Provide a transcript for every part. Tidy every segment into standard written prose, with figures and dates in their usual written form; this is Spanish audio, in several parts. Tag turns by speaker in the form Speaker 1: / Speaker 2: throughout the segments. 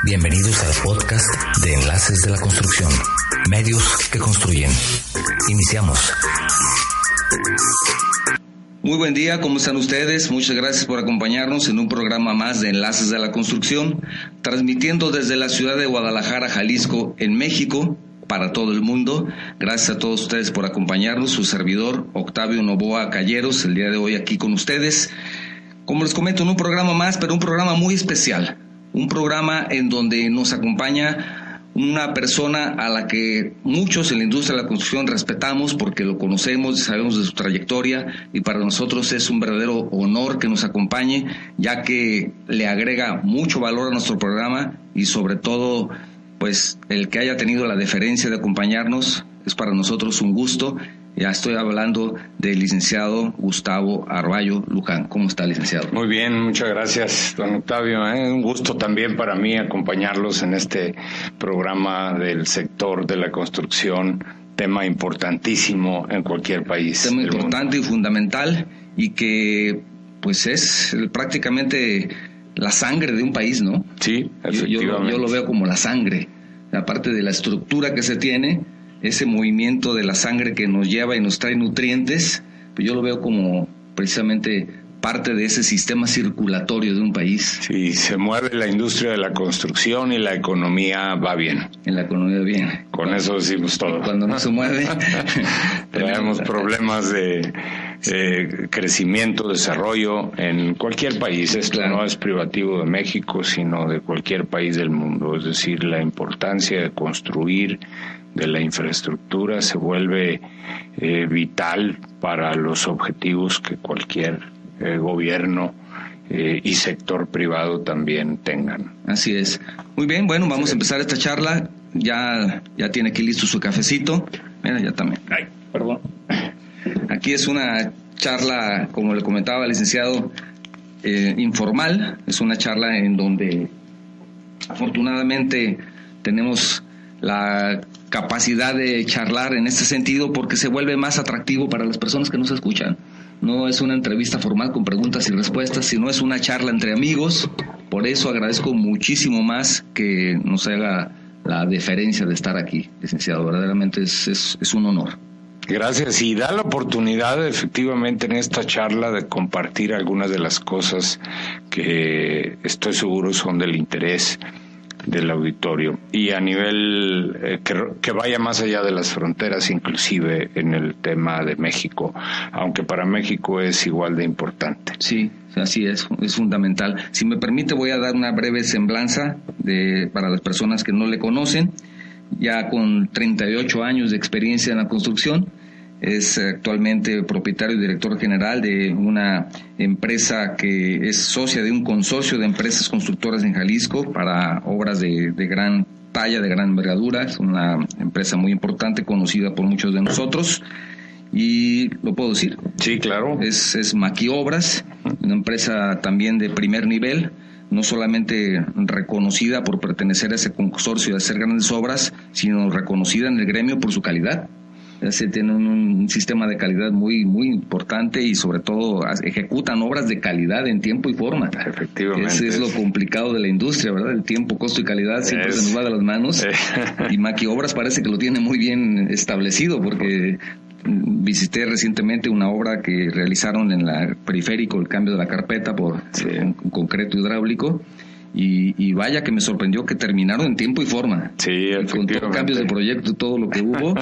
Speaker 1: Bienvenidos al podcast de Enlaces de la Construcción, medios que construyen. Iniciamos. Muy buen día, ¿cómo están ustedes? Muchas gracias por acompañarnos en un programa más de Enlaces de la Construcción, transmitiendo desde la ciudad de Guadalajara, Jalisco, en México, para todo el mundo. Gracias a todos ustedes por acompañarnos. Su servidor, Octavio Novoa Calleros, el día de hoy aquí con ustedes. Como les comento, en un programa más, pero un programa muy especial. Un programa en donde nos acompaña una persona a la que muchos en la industria de la construcción respetamos porque lo conocemos, sabemos de su trayectoria, y para nosotros es un verdadero honor que nos acompañe, ya que le agrega mucho valor a nuestro programa y sobre todo, pues el que haya tenido la deferencia de acompañarnos es para nosotros un gusto. Ya estoy hablando del licenciado Gustavo Arballo Luján. ¿Cómo está, licenciado?
Speaker 2: Muy bien, muchas gracias, don Octavio. Un gusto también para mí acompañarlos en este programa del sector de la construcción, tema importantísimo en cualquier país.
Speaker 1: Tema importante y fundamental, y que pues es prácticamente la sangre de un país, ¿no?
Speaker 2: Sí, efectivamente.
Speaker 1: Yo lo veo como la sangre, aparte de la estructura que se tiene, ese movimiento de la sangre que nos lleva y nos trae nutrientes, pues yo lo veo como precisamente parte de ese sistema circulatorio de un país.
Speaker 2: Sí, se mueve la industria de la construcción y la economía va bien.
Speaker 1: En la economía bien.
Speaker 2: Con eso decimos todo.
Speaker 1: Cuando no se mueve,
Speaker 2: tenemos problemas de crecimiento, desarrollo en cualquier país. Esto claro. No es privativo de México, sino de cualquier país del mundo. Es decir, la importancia de construir, de la infraestructura, se vuelve vital para los objetivos que cualquier gobierno y sector privado también tengan.
Speaker 1: Así es. Muy bien, bueno, vamos a empezar esta charla. Ya tiene aquí listo su cafecito. Mira, ya también. Ay, perdón. Aquí es una charla, como le comentaba el licenciado, informal. Es una charla en donde afortunadamente tenemos la capacidad de charlar en este sentido porque se vuelve más atractivo para las personas que nos escuchan. No es una entrevista formal con preguntas y respuestas, sino es una charla entre amigos. Por eso agradezco muchísimo más que nos haga la deferencia de estar aquí, licenciado. Verdaderamente es un honor.
Speaker 2: Gracias, y da la oportunidad efectivamente en esta charla de compartir algunas de las cosas que estoy seguro son del interés del auditorio y a nivel que vaya más allá de las fronteras, inclusive en el tema de México, aunque para México es igual de importante.
Speaker 1: Sí, así es fundamental. Si me permite, voy a dar una breve semblanza para las personas que no le conocen. Ya con 38 años de experiencia en la construcción, es actualmente propietario y director general de una empresa que es socia de un consorcio de empresas constructoras en Jalisco para obras de gran talla, de gran envergadura. Es una empresa muy importante, conocida por muchos de nosotros. Y lo puedo decir.
Speaker 2: Sí, claro.
Speaker 1: Es Maquiobras, una empresa también de primer nivel, no solamente reconocida por pertenecer a ese consorcio de hacer grandes obras, sino reconocida en el gremio por su calidad. Se tiene un sistema de calidad muy muy importante y sobre todo ejecutan obras de calidad en tiempo y forma.
Speaker 2: Efectivamente.
Speaker 1: Ese es lo complicado de la industria, ¿verdad? El tiempo, costo y calidad siempre se nos va de las manos. Y Maquiobras parece que lo tiene muy bien establecido, porque visité recientemente una obra que realizaron en la periférico, el cambio de la carpeta por un concreto hidráulico. Y vaya que me sorprendió que terminaron en tiempo y forma.
Speaker 2: Sí,
Speaker 1: con todos los cambios de proyecto, todo lo que hubo,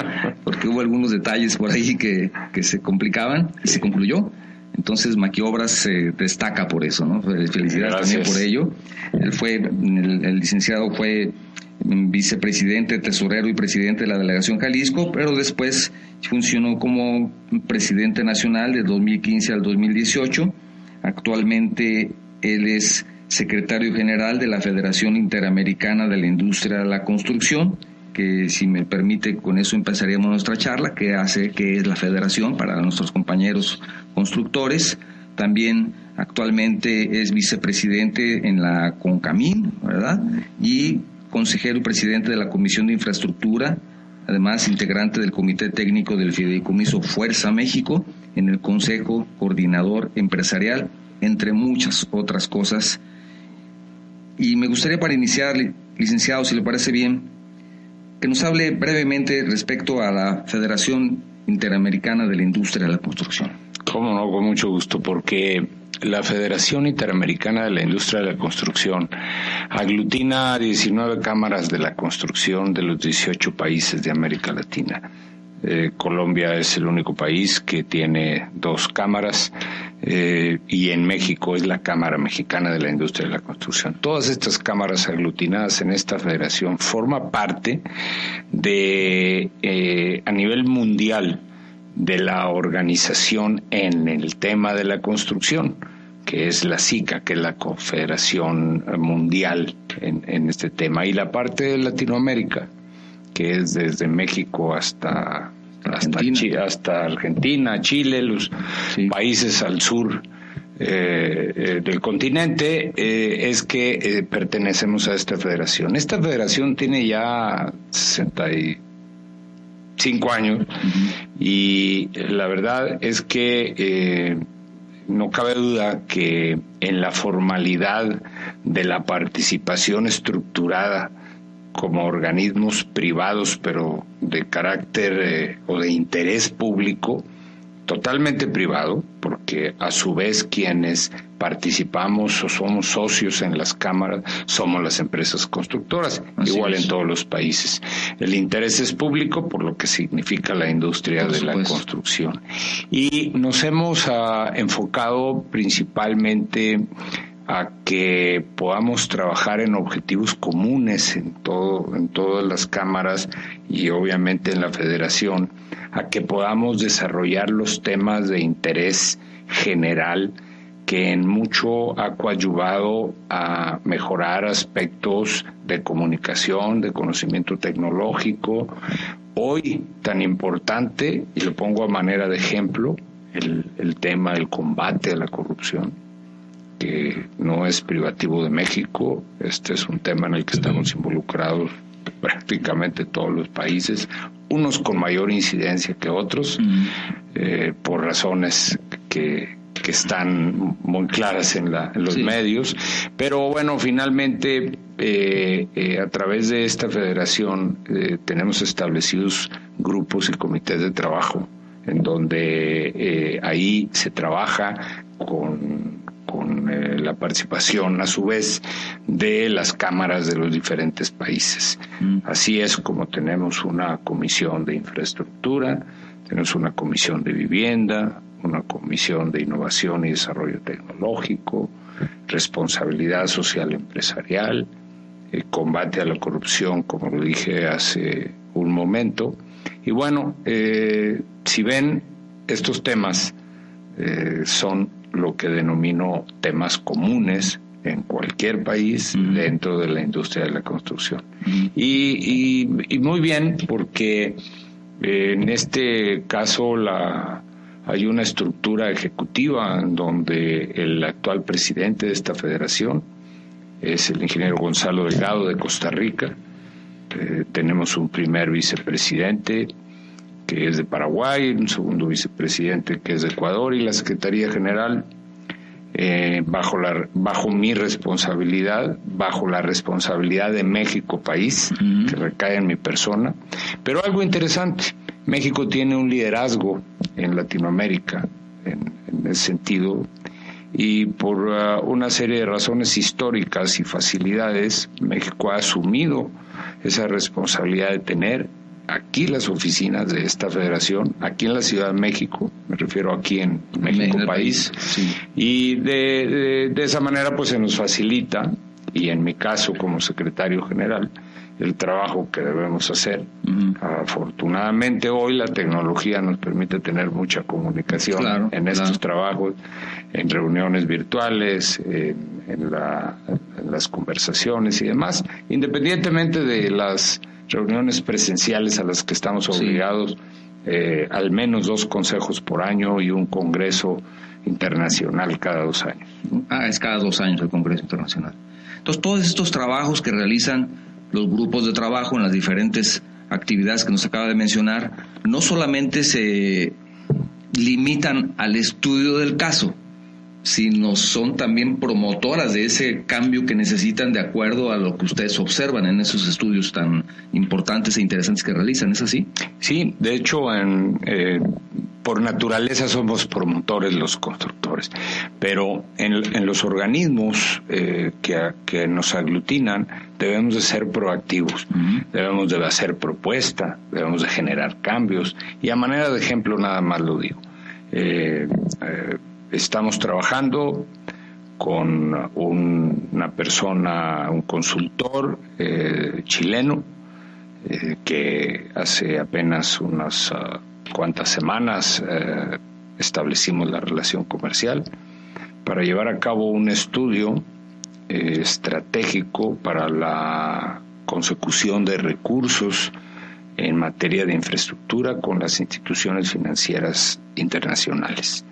Speaker 1: porque hubo algunos detalles por ahí que se complicaban y se concluyó. Entonces Maquiobras se destaca por eso, ¿no? Felicidades también por ello. El licenciado fue vicepresidente, tesorero y presidente de la delegación Jalisco, pero después funcionó como presidente nacional de 2015 al 2018. Actualmente él es secretario general de la Federación Interamericana de la Industria de la Construcción, que si me permite con eso empezaríamos nuestra charla, que es la federación para nuestros compañeros constructores. También actualmente es vicepresidente en la CONCAMIN, ¿verdad? Y consejero y presidente de la Comisión de Infraestructura, además integrante del Comité Técnico del Fideicomiso Fuerza México, en el Consejo Coordinador Empresarial, entre muchas otras cosas. Y me gustaría, para iniciar, licenciado, si le parece bien, que nos hable brevemente respecto a la Federación Interamericana de la Industria de la Construcción.
Speaker 2: Cómo no, con mucho gusto, porque la Federación Interamericana de la Industria de la Construcción aglutina 19 cámaras de la construcción de los 18 países de América Latina. Colombia es el único país que tiene 2 cámaras y en México es la Cámara Mexicana de la Industria de la Construcción. Todas estas cámaras aglutinadas en esta federación forman parte de, a nivel mundial, de la organización en el tema de la construcción, que es la SICA, que es la Confederación Mundial en este tema, y la parte de Latinoamérica, que es desde México hasta Argentina, Chile, los países al sur del continente, es que pertenecemos a esta federación. Esta federación tiene ya 65 años y la verdad es que no cabe duda que en la formalidad de la participación estructurada como organismos privados, pero de carácter o de interés público, totalmente privado, porque a su vez quienes participamos o somos socios en las cámaras somos las empresas constructoras, igual en todos los países. El interés es público, por lo que significa la industria de la construcción. Y nos hemos enfocado principalmente a que podamos trabajar en objetivos comunes en todas las cámaras y obviamente en la federación, a que podamos desarrollar los temas de interés general que en mucho ha coadyuvado a mejorar aspectos de comunicación, de conocimiento tecnológico. Hoy tan importante, y lo pongo a manera de ejemplo, el tema del combate a la corrupción, que no es privativo de México. Este es un tema en el que estamos involucrados prácticamente todos los países, unos con mayor incidencia que otros, por razones que están muy claras en los medios, pero bueno, finalmente a través de esta federación tenemos establecidos grupos y comités de trabajo en donde ahí se trabaja con la participación a su vez de las cámaras de los diferentes países. Así es como tenemos una comisión de infraestructura, tenemos una comisión de vivienda, una comisión de innovación y desarrollo tecnológico, responsabilidad social empresarial, combate a la corrupción, como lo dije hace un momento. Y bueno, si ven, estos temas son lo que denomino temas comunes en cualquier país dentro de la industria de la construcción. Y muy bien, porque en este caso hay una estructura ejecutiva en donde el actual presidente de esta federación es el ingeniero Gonzalo Delgado de Costa Rica. Tenemos un primer vicepresidente que es de Paraguay, un segundo vicepresidente que es de Ecuador, y la Secretaría General bajo mi responsabilidad, bajo la responsabilidad de México país, que recae en mi persona. Pero algo interesante, México tiene un liderazgo en Latinoamérica en ese sentido, y por una serie de razones históricas y facilidades, México ha asumido esa responsabilidad de tener aquí las oficinas de esta federación, aquí en la Ciudad de México, me refiero aquí en México país, y de esa manera pues se nos facilita, y en mi caso como secretario general, el trabajo que debemos hacer. Afortunadamente hoy la tecnología nos permite tener mucha comunicación en estos trabajos, en reuniones virtuales, en las conversaciones y demás, independientemente de las reuniones presenciales a las que estamos obligados, al menos 2 consejos por año y un congreso internacional cada 2 años.
Speaker 1: Es cada 2 años el congreso internacional. Entonces, todos estos trabajos que realizan los grupos de trabajo en las diferentes actividades que nos acaba de mencionar, no solamente se limitan al estudio del caso, sino son también promotoras de ese cambio que necesitan de acuerdo a lo que ustedes observan en esos estudios tan importantes e interesantes que realizan. ¿Es así?
Speaker 2: Sí, de hecho, por naturaleza somos promotores los constructores, pero en los organismos que nos aglutinan debemos de ser proactivos, debemos de hacer propuesta, debemos de generar cambios, y a manera de ejemplo nada más lo digo. Estamos trabajando con una persona, un consultor chileno, que hace apenas unas cuantas semanas establecimos la relación comercial para llevar a cabo un estudio estratégico para la consecución de recursos en materia de infraestructura con las instituciones financieras internacionales.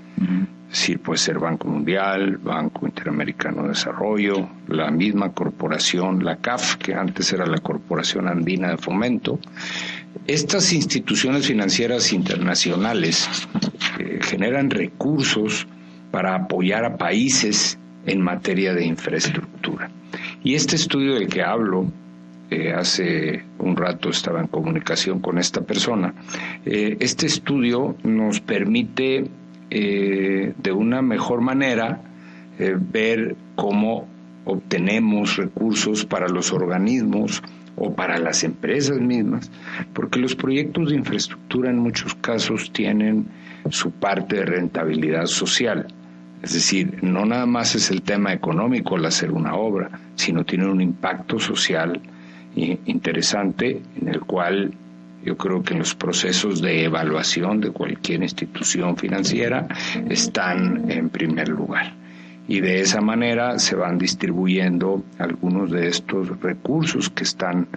Speaker 2: Es decir, puede ser Banco Mundial, Banco Interamericano de Desarrollo, la misma corporación, la CAF, que antes era la Corporación Andina de Fomento. Estas instituciones financieras internacionales generan recursos para apoyar a países en materia de infraestructura. Y este estudio del que hablo, hace un rato estaba en comunicación con esta persona, este estudio nos permite de una mejor manera ver cómo obtenemos recursos para los organismos o para las empresas mismas, porque los proyectos de infraestructura en muchos casos tienen su parte de rentabilidad social. Es decir, no nada más es el tema económico al hacer una obra, sino tiene un impacto social interesante, en el cual yo creo que los procesos de evaluación de cualquier institución financiera están en primer lugar. Y de esa manera se van distribuyendo algunos de estos recursos que están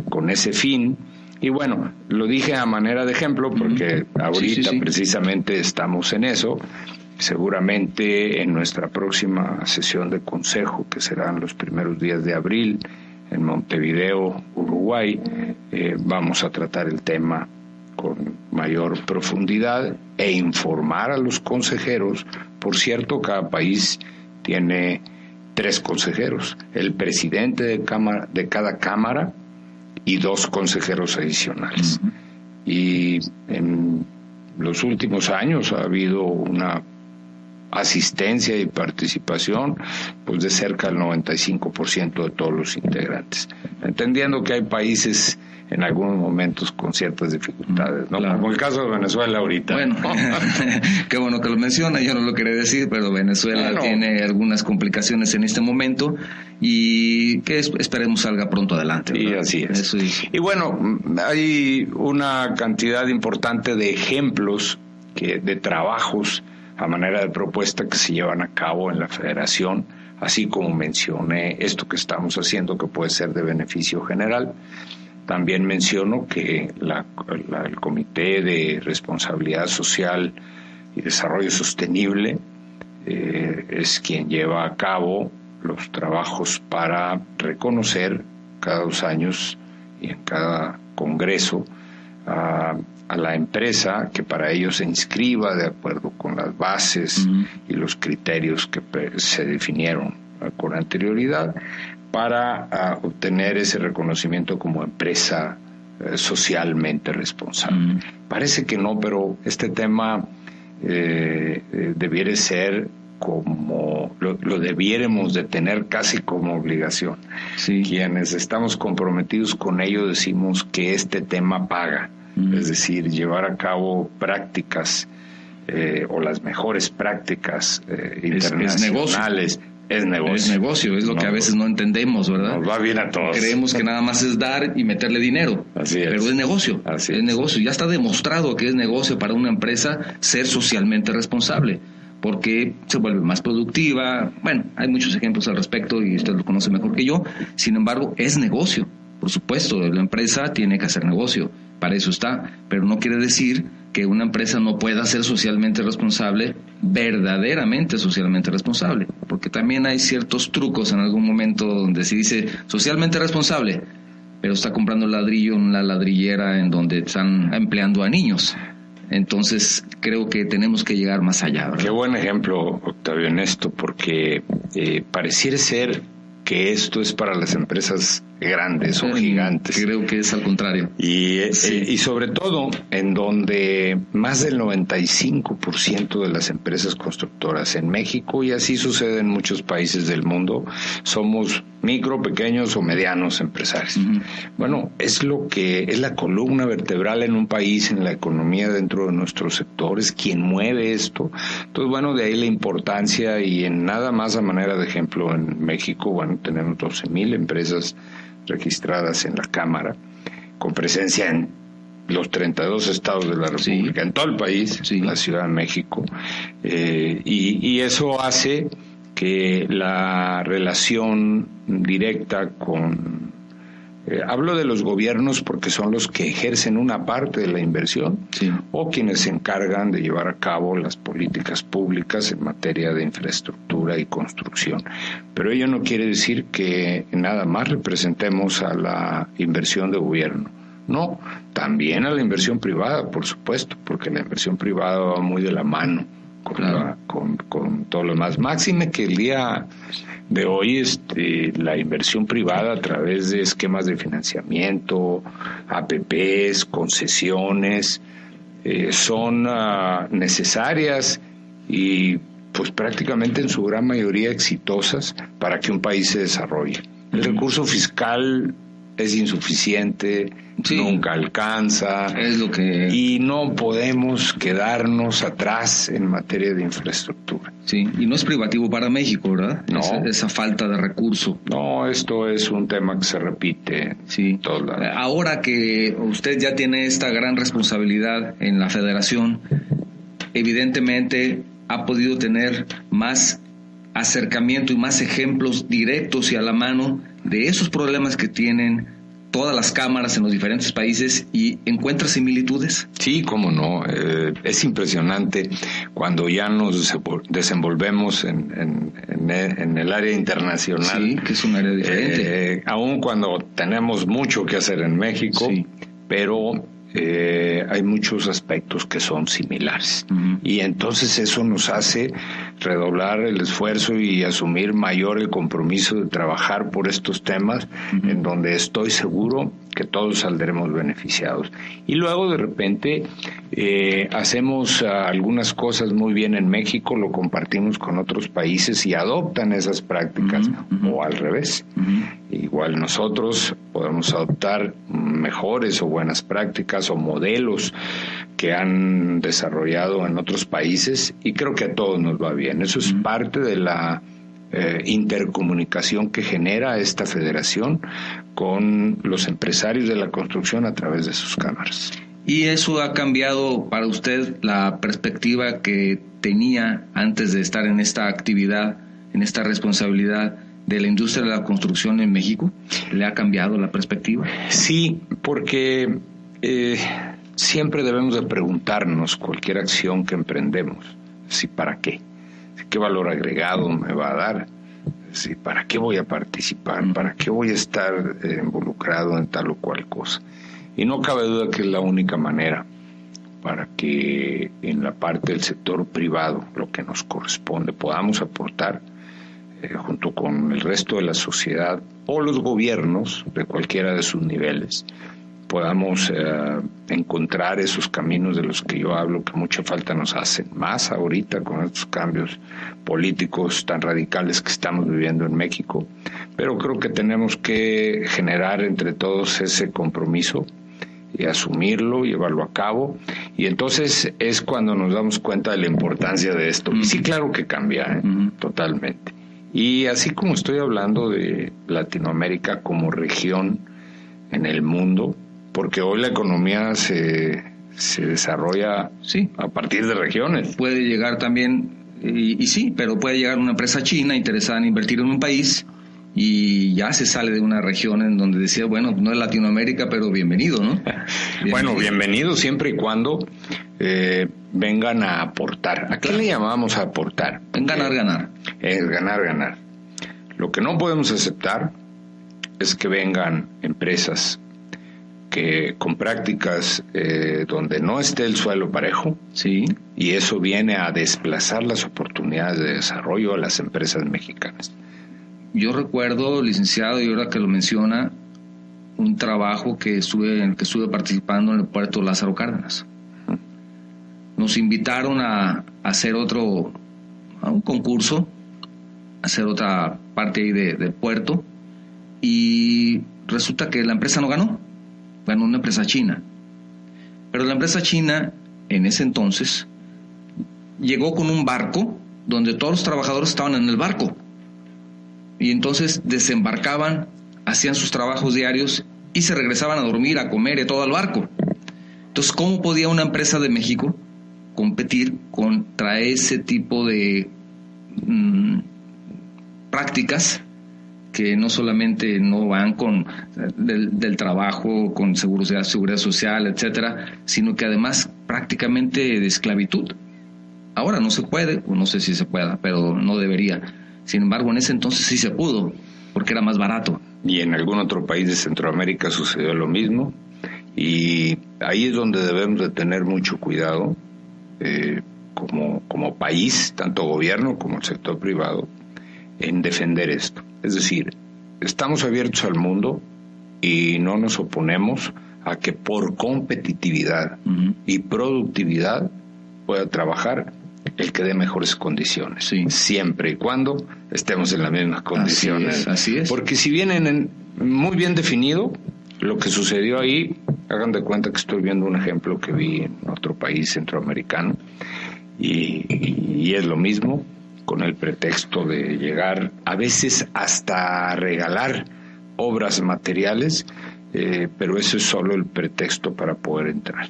Speaker 2: con ese fin. Y bueno, lo dije a manera de ejemplo porque ahorita precisamente estamos en eso. Seguramente en nuestra próxima sesión de consejo, que serán los primeros días de abril, en Montevideo, Uruguay, vamos a tratar el tema con mayor profundidad e informar a los consejeros. Por cierto, cada país tiene 3 consejeros, el presidente de cada cámara y 2 consejeros adicionales. Y en los últimos años ha habido una asistencia y participación pues de cerca del 95% de todos los integrantes, entendiendo que hay países en algunos momentos con ciertas dificultades, ¿no? Claro. Como el caso de Venezuela ahorita.
Speaker 1: Bueno, qué bueno que lo menciona, yo no lo quería decir, pero Venezuela tiene algunas complicaciones en este momento y que esperemos salga pronto adelante, ¿verdad?
Speaker 2: Y así es. Eso es. Y bueno, hay una cantidad importante de ejemplos de trabajos a manera de propuesta que se llevan a cabo en la Federación, así como mencioné esto que estamos haciendo que puede ser de beneficio general. También menciono que el Comité de Responsabilidad Social y Desarrollo Sostenible es quien lleva a cabo los trabajos para reconocer cada 2 años y en cada congreso a la empresa que para ello se inscriba de acuerdo con las bases y los criterios que se definieron con anterioridad para obtener ese reconocimiento como empresa socialmente responsable. Parece que no, pero este tema debiera ser como lo debiéramos de tener casi como obligación. Sí. Quienes estamos comprometidos con ello decimos que este tema paga, es decir, llevar a cabo prácticas o las mejores prácticas internacionales. Es negocio, es lo que a veces no entendemos, ¿verdad? Nos va bien a todos.
Speaker 1: Creemos que nada más es dar y meterle dinero.
Speaker 2: Así es.
Speaker 1: Pero es negocio.
Speaker 2: Así
Speaker 1: es negocio. Ya está demostrado que es negocio para una empresa ser socialmente responsable, porque se vuelve más productiva. Bueno, hay muchos ejemplos al respecto y usted lo conoce mejor que yo. Sin embargo, es negocio. Por supuesto, la empresa tiene que hacer negocio. Para eso está. Pero no quiere decir que una empresa no pueda ser socialmente responsable, verdaderamente socialmente responsable, porque también hay ciertos trucos en algún momento donde se dice socialmente responsable, pero está comprando ladrillo en la ladrillera en donde están empleando a niños. Entonces creo que tenemos que llegar más allá, ¿verdad?
Speaker 2: Qué buen ejemplo, Octavio, en esto, porque pareciera ser que esto es para las empresas grandes o gigantes.
Speaker 1: Creo que es al contrario.
Speaker 2: Y sobre todo en donde más del 95% de las empresas constructoras en México, y así sucede en muchos países del mundo, somos micro, pequeños o medianos empresarios. Bueno, es la columna vertebral en un país, en la economía dentro de nuestros sectores, quien mueve esto. Entonces, bueno, de ahí la importancia, y en nada más a manera de ejemplo, en México, bueno, tenemos 12,000 empresas registradas en la Cámara, con presencia en los 32 estados de la República, en todo el país, en la Ciudad de México, y eso hace que la relación directa con... hablo de los gobiernos porque son los que ejercen una parte de la inversión, o quienes se encargan de llevar a cabo las políticas públicas en materia de infraestructura y construcción. Pero ello no quiere decir que nada más representemos a la inversión de gobierno. No, también a la inversión privada, por supuesto, porque la inversión privada va muy de la mano con todo lo demás. Máxime que el día de hoy la inversión privada a través de esquemas de financiamiento, APPs, concesiones, son necesarias y pues prácticamente en su gran mayoría exitosas para que un país se desarrolle. El recurso fiscal es insuficiente, nunca alcanza,
Speaker 1: es lo que...
Speaker 2: y no podemos quedarnos atrás en materia de infraestructura.
Speaker 1: Sí, y no es privativo para México, ¿verdad?
Speaker 2: No.
Speaker 1: Esa falta de recurso.
Speaker 2: No, esto es un tema que se repite en todos lados.
Speaker 1: Ahora que usted ya tiene esta gran responsabilidad en la Federación, evidentemente ha podido tener más acercamiento y más ejemplos directos y a la mano de esos problemas que tienen todas las cámaras en los diferentes países, y encuentra similitudes.
Speaker 2: Sí, cómo no. Es impresionante cuando ya nos desenvolvemos en el área internacional.
Speaker 1: Sí, que es un área diferente.
Speaker 2: Aún cuando tenemos mucho que hacer en México, pero hay muchos aspectos que son similares. Y entonces eso nos hace redoblar el esfuerzo y asumir mayor el compromiso de trabajar por estos temas, en donde estoy seguro que todos saldremos beneficiados. Y luego de repente hacemos algunas cosas muy bien en México, lo compartimos con otros países y adoptan esas prácticas, o al revés. Igual nosotros podemos adoptar mejores o buenas prácticas o modelos que han desarrollado en otros países, y creo que a todos nos va bien. Eso es parte de la intercomunicación que genera esta federación con los empresarios de la construcción a través de sus cámaras.
Speaker 1: ¿Y eso ha cambiado para usted la perspectiva que tenía antes de estar en esta actividad, en esta responsabilidad de la industria de la construcción en México? ¿Le ha cambiado la perspectiva?
Speaker 2: Sí, porque siempre debemos de preguntarnos cualquier acción que emprendemos, si para qué, qué valor agregado me va a dar, si para qué voy a participar, para qué voy a estar involucrado en tal o cual cosa. Y no cabe duda que es la única manera para que en la parte del sector privado, lo que nos corresponde, podamos aportar junto con el resto de la sociedad o los gobiernos de cualquiera de sus niveles, podamos encontrar esos caminos de los que yo hablo, que mucha falta nos hacen, más ahorita con estos cambios políticos tan radicales que estamos viviendo en México. Pero creo que tenemos que generar entre todos ese compromiso y asumirlo, llevarlo a cabo, y entonces es cuando nos damos cuenta de la importancia de esto. Y sí, claro que cambia, totalmente. Y así como estoy hablando de Latinoamérica como región en el mundo, porque hoy la economía se desarrolla a partir de regiones.
Speaker 1: Puede llegar también, y sí, pero puede llegar una empresa china interesada en invertir en un país y ya se sale de una región en donde decía, bueno, no es Latinoamérica, pero bienvenido, ¿no?
Speaker 2: Bueno, bienvenido siempre y cuando vengan a aportar. ¿A qué le llamamos a aportar?
Speaker 1: Ganar.
Speaker 2: Es ganar. Lo que no podemos aceptar es que vengan empresas que con prácticas donde no esté el suelo parejo,
Speaker 1: sí,
Speaker 2: y eso viene a desplazar las oportunidades de desarrollo a las empresas mexicanas.
Speaker 1: Yo recuerdo, licenciado, y ahora que lo menciona, un trabajo en el que estuve participando en el puerto Lázaro Cárdenas. Nos invitaron a hacer a un concurso, a hacer otra parte ahí del puerto, y resulta que la empresa no ganó una empresa china. Pero la empresa china, en ese entonces, llegó con un barco donde todos los trabajadores estaban en el barco. Y entonces desembarcaban, hacían sus trabajos diarios y se regresaban a dormir, a comer y todo al barco. Entonces, ¿cómo podía una empresa de México competir contra ese tipo de prácticas que no solamente no van con del trabajo, con seguridad social, etcétera, sino que además prácticamente de esclavitud? Ahora no se puede, o no sé si se pueda, pero no debería. Sin embargo, en ese entonces sí se pudo, porque era más barato.
Speaker 2: Y en algún otro país de Centroamérica sucedió lo mismo, y ahí es donde debemos de tener mucho cuidado, como país, tanto gobierno como el sector privado, en defender esto. Es decir, estamos abiertos al mundo y no nos oponemos a que por competitividad y productividad pueda trabajar el que dé mejores condiciones,
Speaker 1: sí,
Speaker 2: siempre y cuando estemos en las mismas condiciones.
Speaker 1: Así es.
Speaker 2: Porque si vienen muy bien definido lo que sucedió ahí, hagan de cuenta que estoy viendo un ejemplo que vi en otro país centroamericano, y es lo mismo, con el pretexto de llegar a veces hasta a regalar obras materiales, pero eso es solo el pretexto para poder entrar.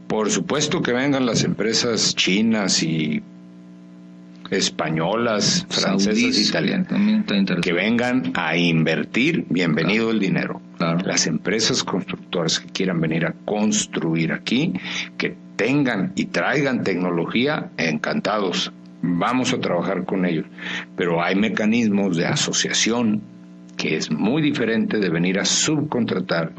Speaker 2: Por supuesto que vengan las empresas chinas y españolas, francesas, italianas, que vengan a invertir, bienvenido el dinero.
Speaker 1: Claro.
Speaker 2: Las empresas constructoras que quieran venir a construir aquí, que tengan y traigan tecnología, encantados, vamos a trabajar con ellos. Pero hay mecanismos de asociación que es muy diferente de venir a subcontratar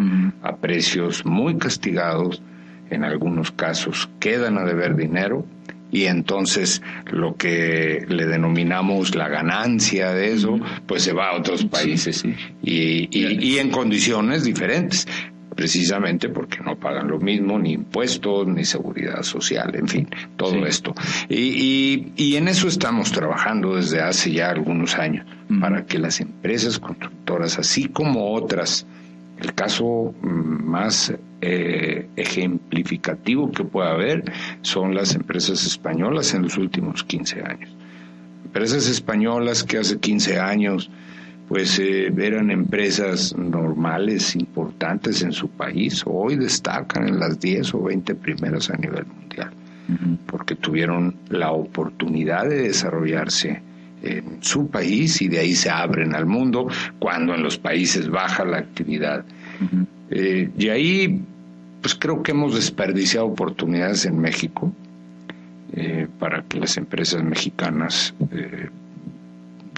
Speaker 2: a precios muy castigados. En algunos casos quedan a deber dinero, y entonces lo que le denominamos la ganancia de eso, pues se va a otros países,
Speaker 1: sí.
Speaker 2: Y en condiciones diferentes, precisamente porque no pagan lo mismo, ni impuestos, ni seguridad social, en fin, todo esto. Y en eso estamos trabajando desde hace ya algunos años, para que las empresas constructoras, así como otras, el caso más ejemplificativo que pueda haber son las empresas españolas en los últimos 15 años. Empresas españolas que hace 15 años pues eran empresas normales, importantes en su país, hoy destacan en las 10 o 20 primeras a nivel mundial, porque tuvieron la oportunidad de desarrollarse en su país y de ahí se abren al mundo cuando en los países baja la actividad. Y ahí pues creo que hemos desperdiciado oportunidades en México para que las empresas mexicanas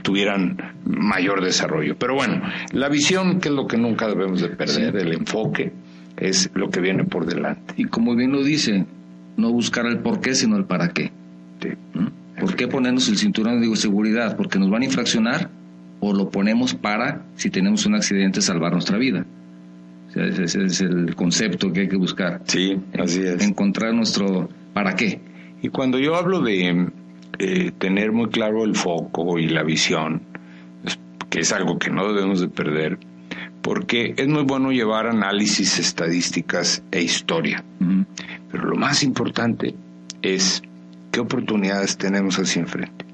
Speaker 2: tuvieran mayor desarrollo. Pero bueno, la visión, que es lo que nunca debemos de perder, el enfoque, es lo que viene por delante.
Speaker 1: Y como bien lo dice, no buscar el por qué, sino el para qué.
Speaker 2: Sí.
Speaker 1: ¿Por qué ponernos el cinturón de seguridad? ¿Porque nos van a infraccionar? ¿O lo ponemos para, si tenemos un accidente, salvar nuestra vida? O sea, ese es el concepto que hay que buscar.
Speaker 2: Sí, así es.
Speaker 1: Encontrar nuestro para qué.
Speaker 2: Y cuando yo hablo de tener muy claro el foco y la visión, que es algo que no debemos de perder, porque es muy bueno llevar análisis, estadísticas e historia, pero lo más importante es qué oportunidades tenemos hacia enfrente.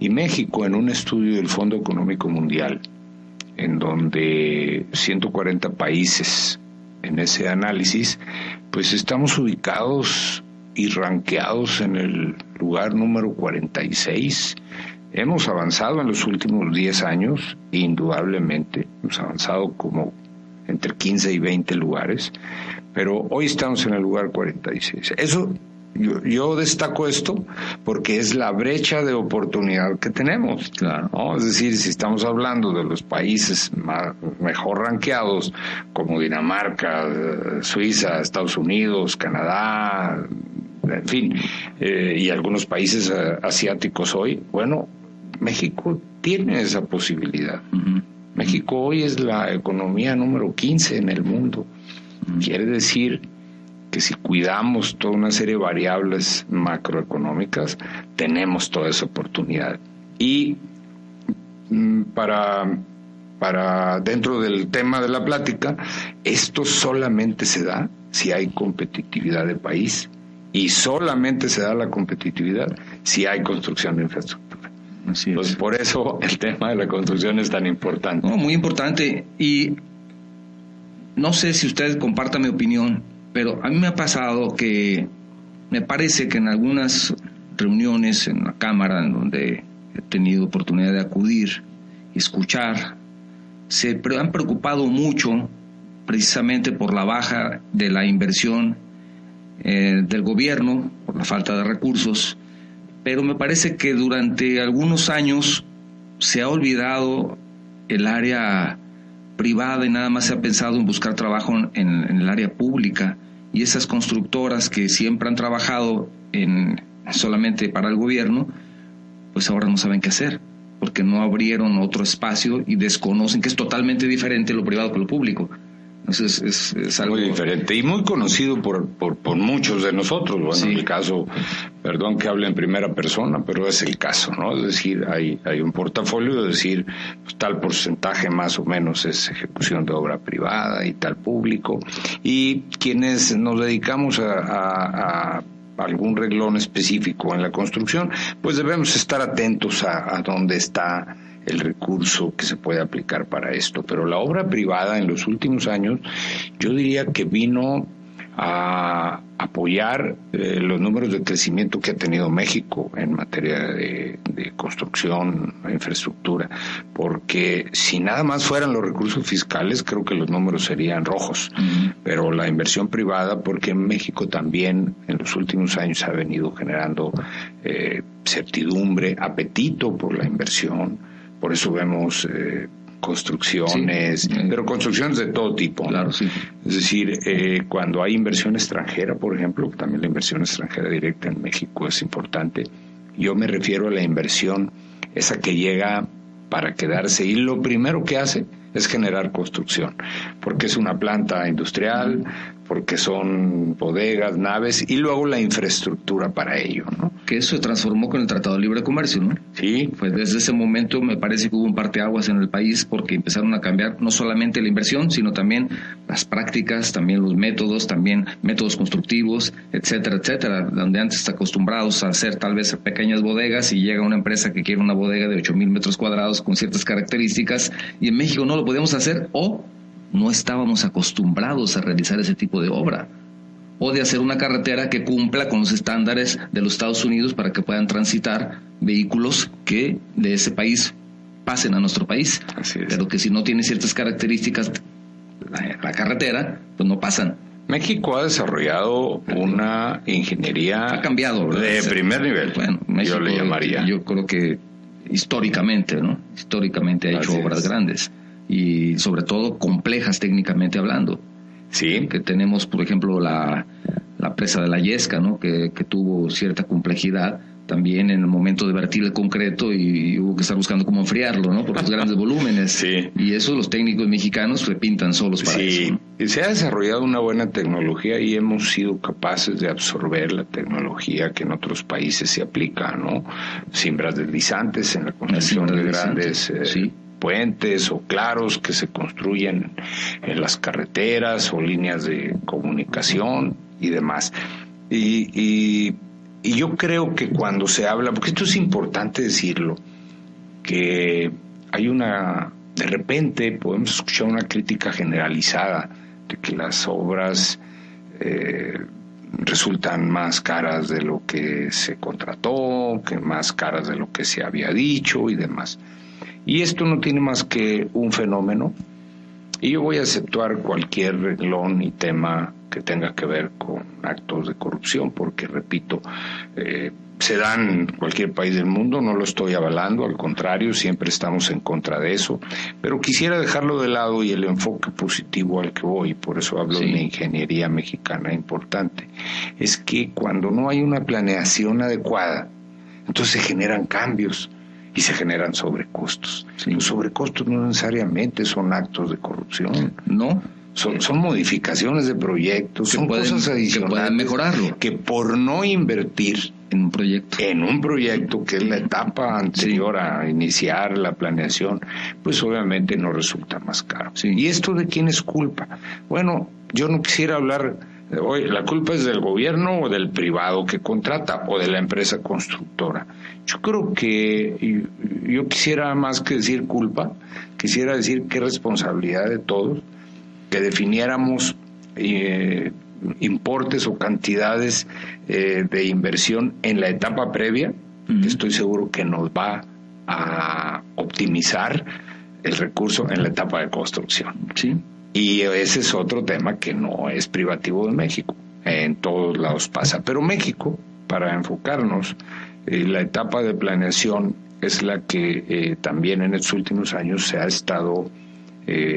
Speaker 2: Y México, en un estudio del Fondo Económico Mundial, en donde 140 países en ese análisis, pues estamos ubicados y rankeados en el lugar número 46. Hemos avanzado en los últimos 10 años, indudablemente, hemos avanzado como entre 15 y 20 lugares, pero hoy estamos en el lugar 46. Eso Yo destaco esto porque es la brecha de oportunidad que tenemos.
Speaker 1: Claro.
Speaker 2: ¿No? Es decir, si estamos hablando de los países mejor rankeados, como Dinamarca, Suiza, Estados Unidos, Canadá, en fin, y algunos países asiáticos hoy, bueno, México tiene esa posibilidad.
Speaker 1: Uh-huh.
Speaker 2: México hoy es la economía número 15 en el mundo. Uh-huh. Quiere decir que si cuidamos toda una serie de variables macroeconómicas, tenemos toda esa oportunidad. Y para dentro del tema de la plática, esto solamente se da si hay competitividad de país, y solamente se da la competitividad si hay construcción de infraestructura.
Speaker 1: Así es.
Speaker 2: Pues por eso el tema de la construcción es tan importante.
Speaker 1: No, muy importante, y no sé si ustedes compartan mi opinión, pero a mí me ha pasado que me parece que en algunas reuniones en la Cámara, en donde he tenido oportunidad de acudir y escuchar, se han preocupado mucho precisamente por la baja de la inversión del gobierno, por la falta de recursos, pero me parece que durante algunos años se ha olvidado el área privada y nada más se ha pensado en buscar trabajo en el área pública, y esas constructoras que siempre han trabajado solamente para el gobierno, pues ahora no saben qué hacer, porque no abrieron otro espacio y desconocen que es totalmente diferente lo privado que lo público. Entonces es algo
Speaker 2: muy diferente y muy conocido por muchos de nosotros. Bueno, sí. El caso, perdón que hable en primera persona, pero es el caso, ¿no? Es decir, hay un portafolio, es decir, pues, tal porcentaje más o menos es ejecución de obra privada y tal público, y quienes nos dedicamos a algún renglón específico en la construcción, pues debemos estar atentos a dónde está el recurso que se puede aplicar para esto. Pero la obra privada en los últimos años, yo diría que vino a apoyar los números de crecimiento que ha tenido México en materia de construcción, infraestructura, porque si nada más fueran los recursos fiscales, creo que los números serían rojos. Uh-huh. Pero la inversión privada, porque México también en los últimos años ha venido generando certidumbre, apetito por la inversión. Por eso vemos construcciones, sí, pero construcciones de todo tipo.
Speaker 1: Claro, sí.
Speaker 2: Es decir, cuando hay inversión extranjera, por ejemplo, también la inversión extranjera directa en México es importante. Yo me refiero a la inversión, esa que llega para quedarse, y lo primero que hace es generar construcción, porque es una planta industrial, porque son bodegas, naves, y luego la infraestructura para ello, ¿no?
Speaker 1: Que eso se transformó con el Tratado de Libre Comercio, ¿no?
Speaker 2: Sí.
Speaker 1: Pues desde ese momento me parece que hubo un parteaguas en el país, porque empezaron a cambiar no solamente la inversión, sino también las prácticas, también los métodos, también métodos constructivos, etcétera, etcétera, donde antes acostumbrados a hacer tal vez pequeñas bodegas y llega una empresa que quiere una bodega de 8,000 metros cuadrados con ciertas características, y en México no lo podíamos hacer, o no estábamos acostumbrados a realizar ese tipo de obra, o de hacer una carretera que cumpla con los estándares de los Estados Unidos para que puedan transitar vehículos que de ese país pasen a nuestro país.
Speaker 2: Así es.
Speaker 1: Pero que si no tiene ciertas características la carretera, pues no pasan.
Speaker 2: México ha desarrollado una ingeniería
Speaker 1: ha cambiado, ¿verdad?
Speaker 2: De primer nivel.
Speaker 1: Bueno, México,
Speaker 2: yo le llamaría.
Speaker 1: Yo creo que históricamente, ¿no? Históricamente ha hecho obras grandes y sobre todo complejas técnicamente hablando.
Speaker 2: Sí.
Speaker 1: Que tenemos, por ejemplo, la presa de la Yesca, ¿no? Que tuvo cierta complejidad también en el momento de vertir el concreto y hubo que estar buscando cómo enfriarlo, ¿no? Por los grandes volúmenes.
Speaker 2: Sí.
Speaker 1: Y eso los técnicos mexicanos se pintan solos para eso, ¿no?
Speaker 2: Sí, se ha desarrollado una buena tecnología y hemos sido capaces de absorber la tecnología que en otros países se aplica, ¿no? Cimbras deslizantes en la construcción de grandes puentes o claros que se construyen en las carreteras o líneas de comunicación y demás. Y yo creo que cuando se habla, porque esto es importante decirlo, que hay de repente podemos escuchar una crítica generalizada de que las obras resultan más caras de lo que se contrató, que más caras de lo que se había dicho y demás. Y esto no tiene más que un fenómeno Y yo voy a aceptar cualquier renglón y tema que tenga que ver con actos de corrupción, porque, repito, se dan en cualquier país del mundo, no lo estoy avalando, al contrario, siempre estamos en contra de eso, pero quisiera dejarlo de lado y el enfoque positivo al que voy, por eso hablo de una ingeniería mexicana importante, es que cuando no hay una planeación adecuada, entonces se generan cambios y se generan sobrecostos. Los sobrecostos no necesariamente son actos de corrupción,
Speaker 1: ¿no?
Speaker 2: Son modificaciones de proyectos, son cosas adicionales
Speaker 1: que pueden mejorarlo.
Speaker 2: Que por no invertir
Speaker 1: en un proyecto
Speaker 2: que es la etapa anterior a iniciar la planeación, pues obviamente no resulta más caro. ¿Y esto de quién es culpa? Bueno, yo no quisiera hablar hoy, la culpa es del gobierno o del privado que contrata o de la empresa constructora. Yo creo que yo quisiera, más que decir culpa, quisiera decir que es responsabilidad de todos que definiéramos importes o cantidades de inversión en la etapa previa, que estoy seguro que nos va a optimizar el recurso en la etapa de construcción.
Speaker 1: Sí.
Speaker 2: Y ese es otro tema que no es privativo de México, en todos lados pasa. Pero México, para enfocarnos, la etapa de planeación es la que también en estos últimos años se ha estado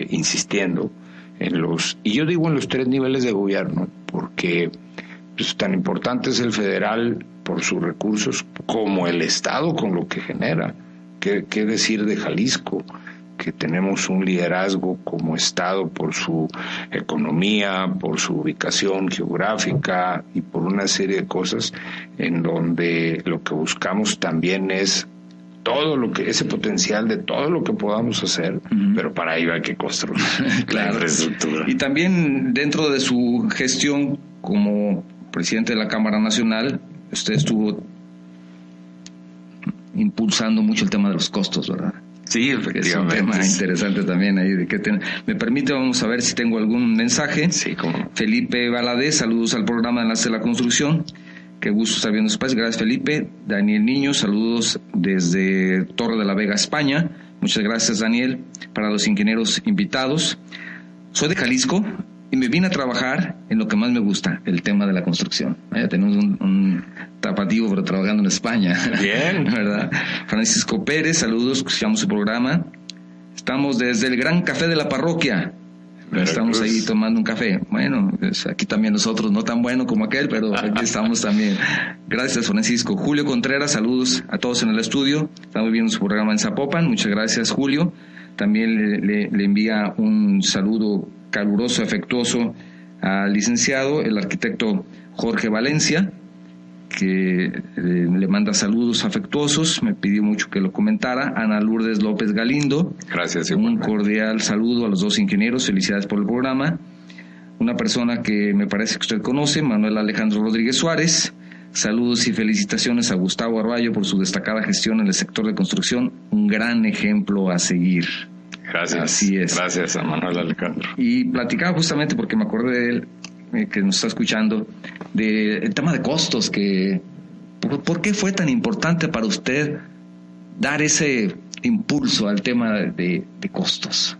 Speaker 2: insistiendo y yo digo en los 3 niveles de gobierno, porque pues, tan importante es el federal por sus recursos como el estado con lo que genera. ¿Qué decir de Jalisco? Que tenemos un liderazgo como estado por su economía, por su ubicación geográfica y por una serie de cosas en donde lo que buscamos también es todo lo que, ese potencial de todo lo que podamos hacer, pero para ello hay que construir la infraestructura.
Speaker 1: Y también dentro de su gestión como presidente de la Cámara Nacional, usted estuvo impulsando mucho el tema de los costos, ¿verdad?
Speaker 2: Sí, efectivamente.
Speaker 1: Es un tema interesante también ahí. Me permite, vamos a ver si tengo algún mensaje.
Speaker 2: Sí, cómo no.
Speaker 1: Felipe Valadez, saludos al programa de Enlace de la Construcción. Qué gusto estar viendo su espacio. Gracias, Felipe. Daniel Niño, saludos desde Torre de la Vega, España. Muchas gracias, Daniel. Para los ingenieros invitados. Soy de Jalisco y me vine a trabajar en lo que más me gusta, el tema de la construcción. Tenemos un tapatío, pero trabajando en España.
Speaker 2: Bien.
Speaker 1: ¿Verdad? Francisco Pérez, saludos, escuchamos su programa. Estamos desde el Gran Café de la Parroquia. Estamos ahí tomando un café. Bueno, pues aquí también nosotros, no tan bueno como aquel, pero aquí estamos también. Gracias, Francisco. Julio Contreras, saludos a todos en el estudio. Estamos viendo su programa en Zapopan. Muchas gracias, Julio. También le envía un saludo caluroso, afectuoso al licenciado, el arquitecto Jorge Valencia, que le manda saludos afectuosos, me pidió mucho que lo comentara. Ana Lourdes López Galindo,
Speaker 2: gracias.
Speaker 1: Un cordial saludo a los 2 ingenieros, felicidades por el programa. Una persona que me parece que usted conoce, Manuel Alejandro Rodríguez Suárez, saludos y felicitaciones a Gustavo Arballo por su destacada gestión en el sector de construcción, un gran ejemplo a seguir.
Speaker 2: Gracias.
Speaker 1: Así es.
Speaker 2: Gracias a Manuel Alejandro.
Speaker 1: Y platicaba justamente porque me acordé de él, que nos está escuchando, del tema de costos, ¿por qué fue tan importante para usted dar ese impulso al tema de costos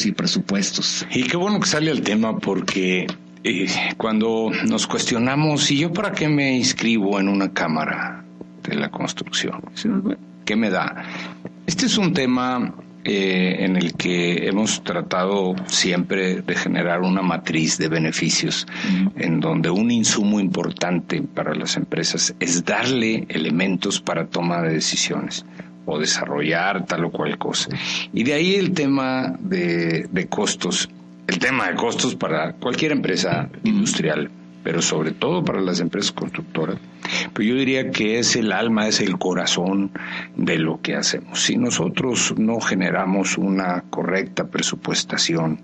Speaker 1: y presupuestos?
Speaker 2: Y qué bueno que sale el tema, porque cuando nos cuestionamos, ¿y yo para qué me inscribo en una cámara de la construcción? ¿Qué me da? Este es un tema en el que hemos tratado siempre de generar una matriz de beneficios, en donde un insumo importante para las empresas es darle elementos para toma de decisiones o desarrollar tal o cual cosa. Y de ahí el tema de costos. El tema de costos para cualquier empresa industrial, pero sobre todo para las empresas constructoras, pero yo diría que es el alma, es el corazón de lo que hacemos. Si nosotros no generamos una correcta presupuestación,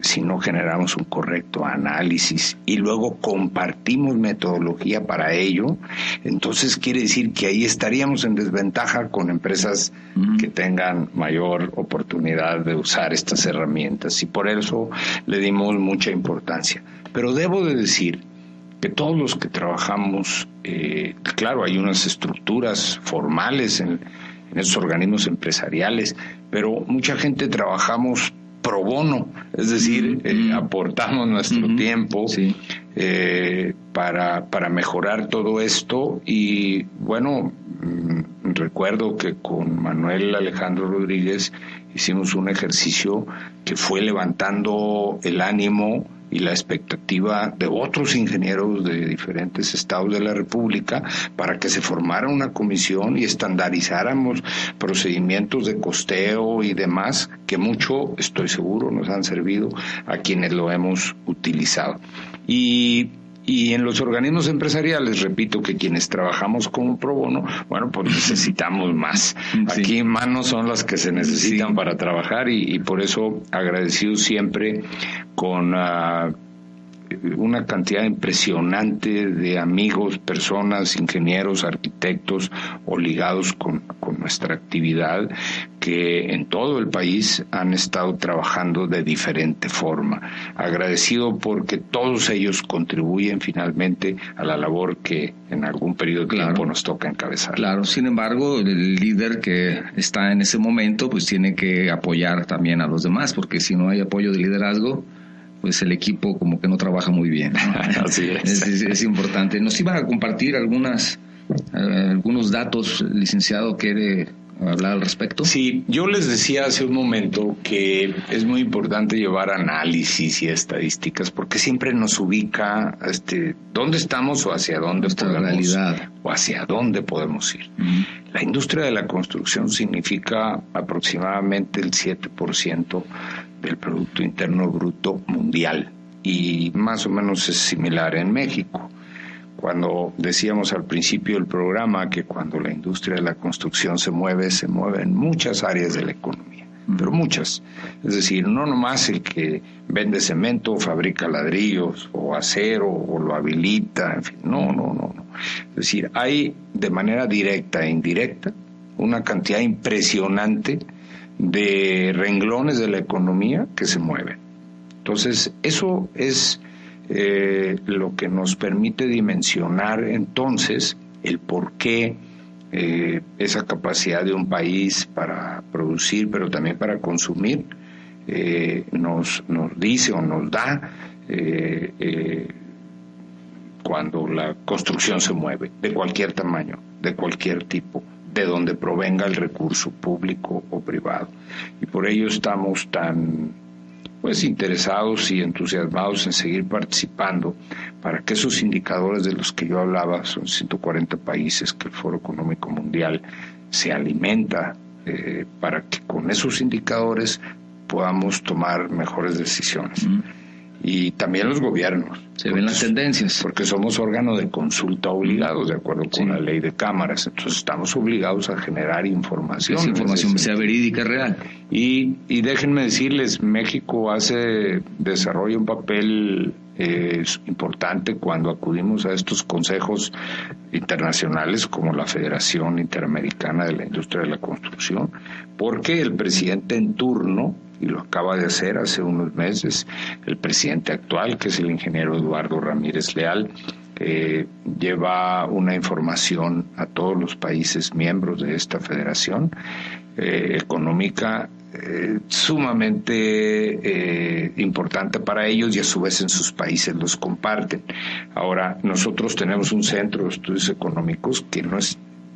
Speaker 2: si no generamos un correcto análisis y luego compartimos metodología para ello, entonces quiere decir que ahí estaríamos en desventaja con empresas que tengan mayor oportunidad de usar estas herramientas, y por eso le dimos mucha importancia. Pero debo de decir que todos los que trabajamos, claro, hay unas estructuras formales en esos organismos empresariales, pero mucha gente trabajamos pro bono, es decir, aportamos nuestro tiempo para mejorar todo esto. Y bueno, recuerdo que con Manuel Alejandro Rodríguez hicimos un ejercicio que fue levantando el ánimo y la expectativa de otros ingenieros de diferentes estados de la República para que se formara una comisión y estandarizáramos procedimientos de costeo y demás que mucho, estoy seguro, nos han servido a quienes lo hemos utilizado. Y en los organismos empresariales, repito que quienes trabajamos como pro bono, bueno, pues necesitamos más. Sí. Aquí manos son las que se necesitan para trabajar y por eso agradecido siempre con una cantidad impresionante de amigos, personas, ingenieros, arquitectos o ligados con nuestra actividad que en todo el país han estado trabajando de diferente forma. Agradecido porque todos ellos contribuyen finalmente a la labor que en algún periodo de tiempo nos toca encabezar.
Speaker 1: Claro, sin embargo, el líder que está en ese momento pues tiene que apoyar también a los demás, porque si no hay apoyo de liderazgo, pues el equipo como que no trabaja muy bien, ¿no?
Speaker 2: Así
Speaker 1: es importante. Nos iba a compartir algunos datos, licenciado, ¿quiere hablar al respecto?
Speaker 2: Sí, yo les decía hace un momento que es muy importante llevar análisis y estadísticas porque siempre nos ubica dónde estamos o hacia dónde podemos ir. La industria de la construcción significa aproximadamente el 7% del Producto Interno Bruto mundial y más o menos es similar en México. Cuando decíamos al principio del programa que cuando la industria de la construcción se mueve en muchas áreas de la economía, pero muchas. Es decir, no nomás el que vende cemento, fabrica ladrillos o acero o lo habilita, en fin, no. Es decir, hay de manera directa e indirecta una cantidad impresionante de renglones de la economía que se mueven. Entonces, eso es lo que nos permite dimensionar entonces el por qué esa capacidad de un país para producir, pero también para consumir, nos dice o nos da cuando la construcción se mueve, de cualquier tamaño, de cualquier tipo, de donde provenga el recurso público o privado. Y por ello estamos tan interesados y entusiasmados en seguir participando para que esos indicadores de los que yo hablaba, son 140 países que el Foro Económico Mundial se alimenta, para que con esos indicadores podamos tomar mejores decisiones. Y también los gobiernos.
Speaker 1: Se ven las tendencias.
Speaker 2: Porque somos órgano de consulta obligados, de acuerdo con la ley de cámaras. Entonces estamos obligados a generar información.
Speaker 1: Esa información sea verídica, real.
Speaker 2: Y déjenme decirles, México desarrolla un papel importante cuando acudimos a estos consejos internacionales como la Federación Interamericana de la Industria de la Construcción, porque el presidente en turno, y lo acaba de hacer hace unos meses, el presidente actual, que es el ingeniero Eduardo Ramírez Leal, lleva una información a todos los países miembros de esta federación económica sumamente importante para ellos, y a su vez en sus países los comparten. Ahora, nosotros tenemos un centro de estudios económicos que no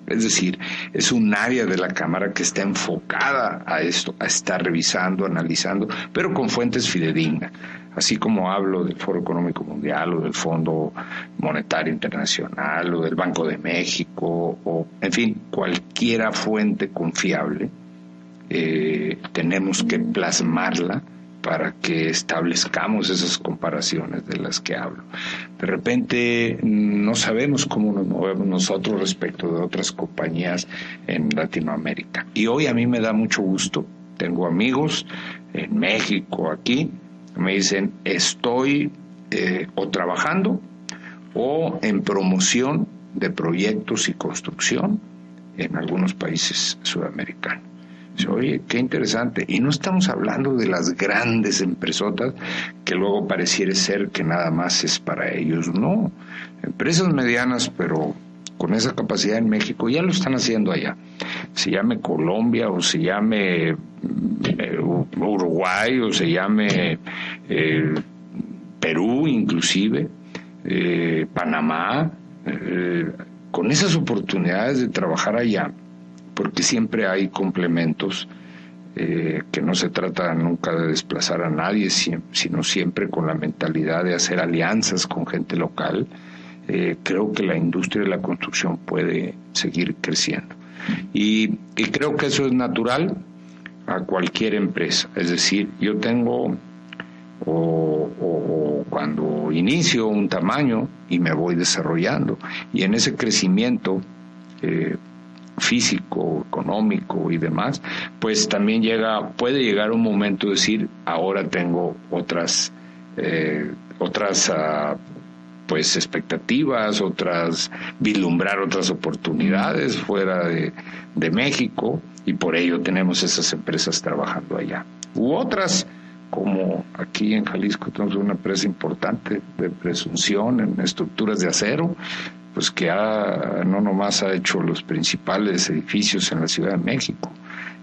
Speaker 2: es decir, es un área de la Cámara que está enfocada a esto, a estar revisando, analizando, pero con fuentes fidedignas. Así como hablo del Foro Económico Mundial o del Fondo Monetario Internacional o del Banco de México, o en fin, cualquiera fuente confiable, tenemos que plasmarla para que establezcamos esas comparaciones de las que hablo. De repente no sabemos cómo nos movemos nosotros respecto de otras compañías en Latinoamérica. Y hoy a mí me da mucho gusto. Tengo amigos en México, aquí, que me dicen, estoy o trabajando o en promoción de proyectos y construcción en algunos países sudamericanos. Oye, qué interesante. Y no estamos hablando de las grandes empresotas que luego pareciera ser que nada más es para ellos. No, empresas medianas, pero con esa capacidad en México ya lo están haciendo allá. Se llame Colombia o se llame Uruguay o se llame Perú inclusive, Panamá, con esas oportunidades de trabajar allá, porque siempre hay complementos, que no se trata nunca de desplazar a nadie, sino siempre con la mentalidad de hacer alianzas con gente local. Creo que la industria de la construcción puede seguir creciendo. Y creo que eso es natural a cualquier empresa. Es decir, yo tengo, o cuando inicio un tamaño y me voy desarrollando, y en ese crecimiento físico, económico y demás, pues también puede llegar un momento de decir, ahora tengo otras pues expectativas, vislumbrar otras oportunidades fuera de México, y por ello tenemos esas empresas trabajando allá. U otras, como aquí en Jalisco tenemos una empresa importante de presunción en estructuras de acero, pues que no nomás ha hecho los principales edificios en la Ciudad de México,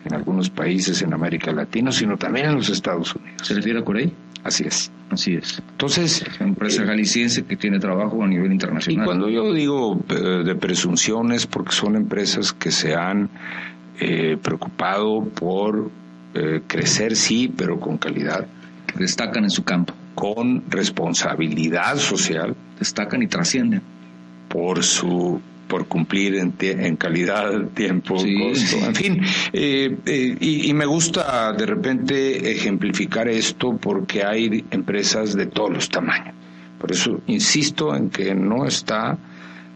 Speaker 2: en algunos países en América Latina, sino también en los Estados Unidos.
Speaker 1: ¿Se refiere a Corey?
Speaker 2: Así es.
Speaker 1: Así es.
Speaker 2: Entonces,
Speaker 1: es una empresa jalisciense que tiene trabajo a nivel internacional.
Speaker 2: Y cuando yo digo de presunciones, porque son empresas que se han preocupado por crecer, sí, pero con calidad.
Speaker 1: Que destacan en su campo.
Speaker 2: Con responsabilidad social.
Speaker 1: Destacan y trascienden.
Speaker 2: Por cumplir en calidad, tiempo,
Speaker 1: sí,
Speaker 2: costo,
Speaker 1: sí.
Speaker 2: En fin, y me gusta de repente ejemplificar esto porque hay empresas de todos los tamaños. Por eso insisto en que no está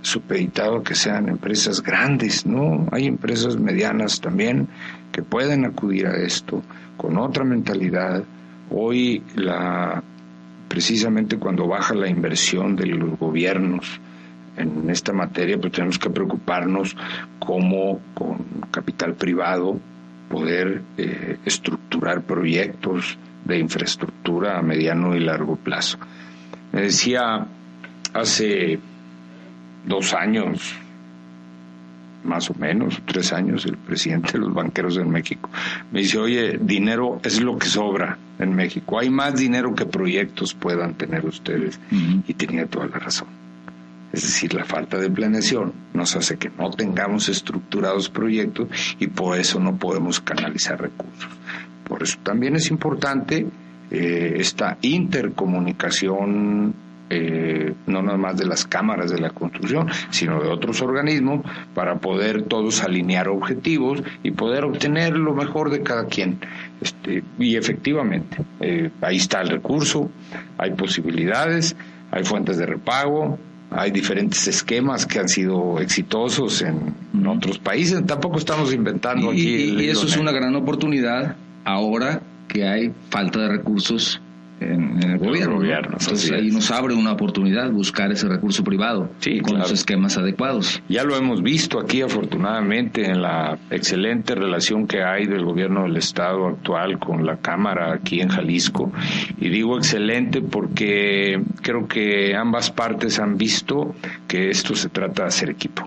Speaker 2: supeditado a que sean empresas grandes, no, hay empresas medianas también que pueden acudir a esto con otra mentalidad. Hoy precisamente cuando baja la inversión de los gobiernos en esta materia, pues tenemos que preocuparnos cómo con capital privado poder estructurar proyectos de infraestructura a mediano y largo plazo. Me decía hace 2 años, más o menos, 3 años, el presidente de los banqueros en México me dice, oye, dinero es lo que sobra en México, hay más dinero que proyectos puedan tener ustedes. Y tenía toda la razón. Es decir, la falta de planeación nos hace que no tengamos estructurados proyectos y por eso no podemos canalizar recursos. Por eso también es importante esta intercomunicación, no nada más de las cámaras de la construcción, sino de otros organismos, para poder todos alinear objetivos y poder obtener lo mejor de cada quien. Y efectivamente, ahí está el recurso, hay posibilidades, hay fuentes de repago, hay diferentes esquemas que han sido exitosos en otros países. Tampoco estamos inventando aquí.
Speaker 1: Y eso es una gran oportunidad ahora que hay falta de recursos en el gobierno. Entonces ahí nos abre una oportunidad buscar ese recurso privado, sí, con los esquemas adecuados.
Speaker 2: Ya lo hemos visto aquí, afortunadamente, en la excelente relación que hay del gobierno del estado actual con la Cámara aquí en Jalisco. Y digo excelente porque creo que ambas partes han visto que esto se trata de hacer equipo.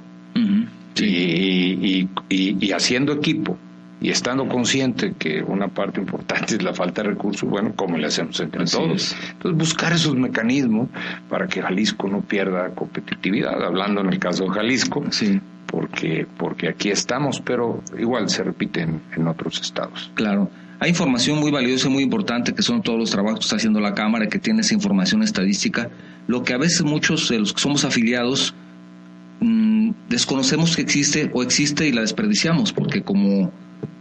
Speaker 2: Sí. Y haciendo equipo y estando consciente que una parte importante es la falta de recursos, bueno, ¿cómo le hacemos entre todos? Entonces, buscar esos mecanismos para que Jalisco no pierda competitividad, hablando en el caso de Jalisco,
Speaker 1: sí,
Speaker 2: porque aquí estamos, pero igual se repiten en otros estados.
Speaker 1: Claro. Hay información muy valiosa y muy importante, que son todos los trabajos que está haciendo la Cámara, que tiene esa información estadística, lo que a veces muchos de los que somos afiliados desconocemos que existe o existe y la desperdiciamos, porque como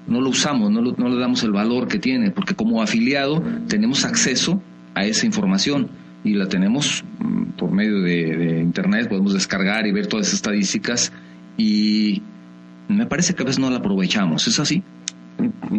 Speaker 1: no lo usamos, no le damos el valor que tiene, porque como afiliado tenemos acceso a esa información y la tenemos por medio de internet, podemos descargar y ver todas esas estadísticas, y me parece que a veces no la aprovechamos. ¿Es así?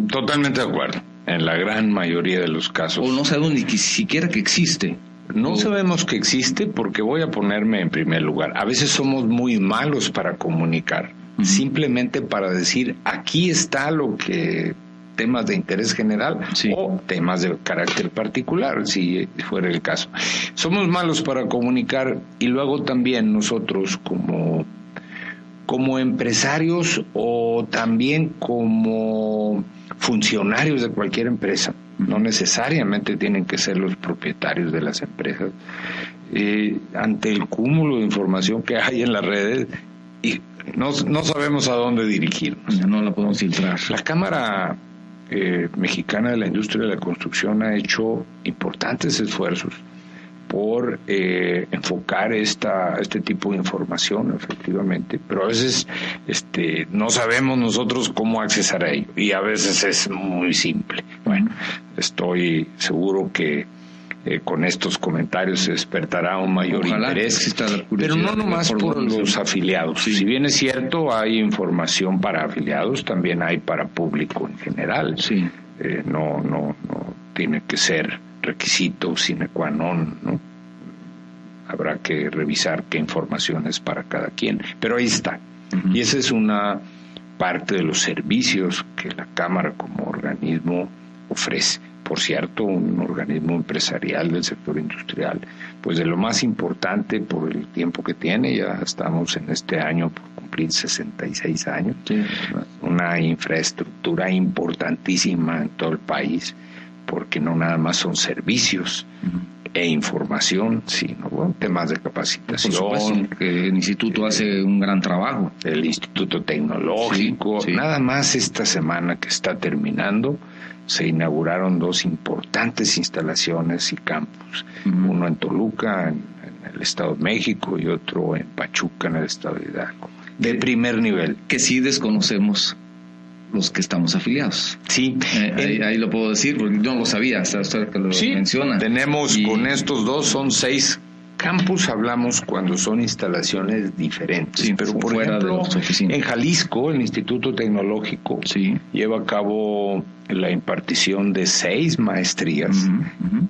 Speaker 2: Totalmente de acuerdo, en la gran mayoría de los casos.
Speaker 1: O no sabemos ni siquiera que existe.
Speaker 2: No sabemos que existe, porque voy a ponerme en primer lugar. A veces somos muy malos para comunicar. Simplemente para decir, aquí está lo que, temas de interés general, sí, o temas de carácter particular, si fuera el caso. Somos malos para comunicar, y luego también nosotros como como empresarios o también como funcionarios de cualquier empresa, no necesariamente tienen que ser los propietarios de las empresas, ante el cúmulo de información que hay en las redes, y no sabemos a dónde dirigirnos.
Speaker 1: No la podemos filtrar.
Speaker 2: La Cámara Mexicana de la Industria de la Construcción ha hecho importantes esfuerzos por enfocar este tipo de información, efectivamente, pero a veces no sabemos nosotros cómo accesar a ello, y a veces es muy simple. Bueno, estoy seguro que con estos comentarios se despertará un mayor interés, pero no nomás por los afiliados. Sí. Si bien es cierto, hay información para afiliados, también hay para público en general.
Speaker 1: Sí.
Speaker 2: No tiene que ser requisito sine qua non, ¿no? Habrá que revisar qué información es para cada quien, pero ahí está. Uh-huh. Y esa es una parte de los servicios que la Cámara como organismo ofrece. Por cierto, un organismo empresarial del sector industrial, pues de lo más importante por el tiempo que tiene. Ya estamos en este año por cumplir 66 años, sí. Una infraestructura importantísima en todo el país, porque no nada más son servicios e información, sino temas de capacitación.
Speaker 1: Por supuesto, que el instituto hace un gran trabajo.
Speaker 2: El Instituto Tecnológico. Sí. Nada más esta semana que está terminando, se inauguraron 2 importantes instalaciones y campus. Uno en Toluca, en el Estado de México, y otro en Pachuca, en el Estado de Hidalgo. De primer nivel.
Speaker 1: Que sí desconocemos los que estamos afiliados.
Speaker 2: Sí.
Speaker 1: Ahí lo puedo decir, porque yo no lo sabía hasta que lo menciona.
Speaker 2: Tenemos con estos 2, son 6 campus, hablamos cuando son instalaciones diferentes.
Speaker 1: Sí,
Speaker 2: pero por ejemplo, en Jalisco, el Instituto Tecnológico lleva a cabo la impartición de 6 maestrías,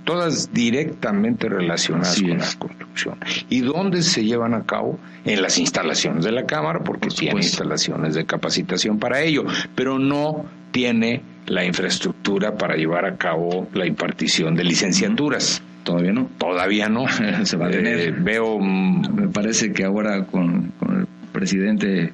Speaker 2: todas directamente relacionadas con la construcción. ¿Y dónde se llevan a cabo? En las instalaciones de la Cámara, porque tiene instalaciones de capacitación para ello, pero no tiene la infraestructura para llevar a cabo la impartición de licenciaturas.
Speaker 1: Todavía no.
Speaker 2: Todavía no.
Speaker 1: Se va a tener. Me parece que ahora con el presidente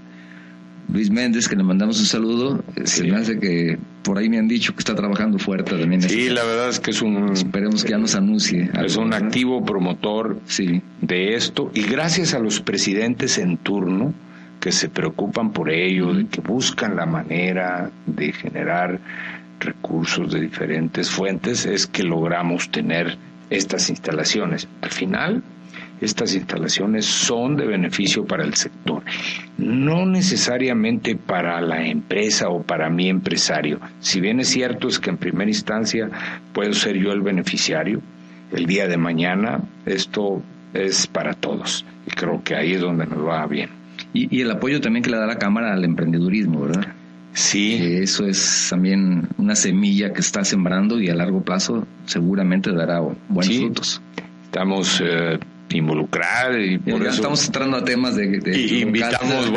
Speaker 1: Luis Méndez, que le mandamos un saludo, se me hace que por ahí me han dicho que está trabajando fuerte también.
Speaker 2: Sí, la verdad es que es
Speaker 1: esperemos que ya nos anuncie.
Speaker 2: Es un activo promotor de esto, y gracias a los presidentes en turno que se preocupan por ello, de que buscan la manera de generar recursos de diferentes fuentes, es que logramos tener estas instalaciones. Al final, estas instalaciones son de beneficio para el sector, no necesariamente para la empresa o para mi empresario. Si bien es cierto es que en primera instancia puedo ser yo el beneficiario, el día de mañana esto es para todos, y creo que ahí es donde nos va bien.
Speaker 1: Y el apoyo también que le da la Cámara al emprendedurismo, ¿verdad?
Speaker 2: Sí.
Speaker 1: Eso es también una semilla que está sembrando, y a largo plazo seguramente dará buenos frutos.
Speaker 2: Estamos involucrados, y por eso
Speaker 1: estamos entrando a temas de
Speaker 2: invitamos,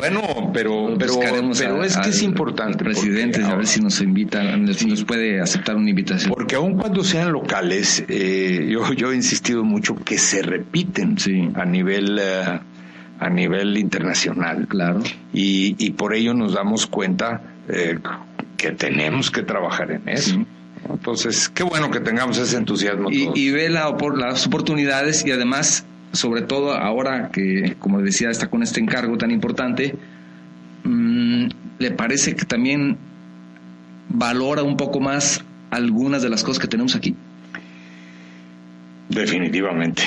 Speaker 2: pero es que es importante.
Speaker 1: Presidente, a ver si nos invitan, si nos puede aceptar una invitación.
Speaker 2: Porque aun cuando sean locales, yo he insistido mucho que se repiten a nivel internacional.
Speaker 1: Claro.
Speaker 2: Y por ello nos damos cuenta que tenemos que trabajar en eso. Sí. Entonces, qué bueno que tengamos ese entusiasmo.
Speaker 1: Y ve las oportunidades, y además, sobre todo ahora que, como decía, está con este encargo tan importante, ¿le parece que también valora un poco más algunas de las cosas que tenemos aquí?
Speaker 2: Definitivamente,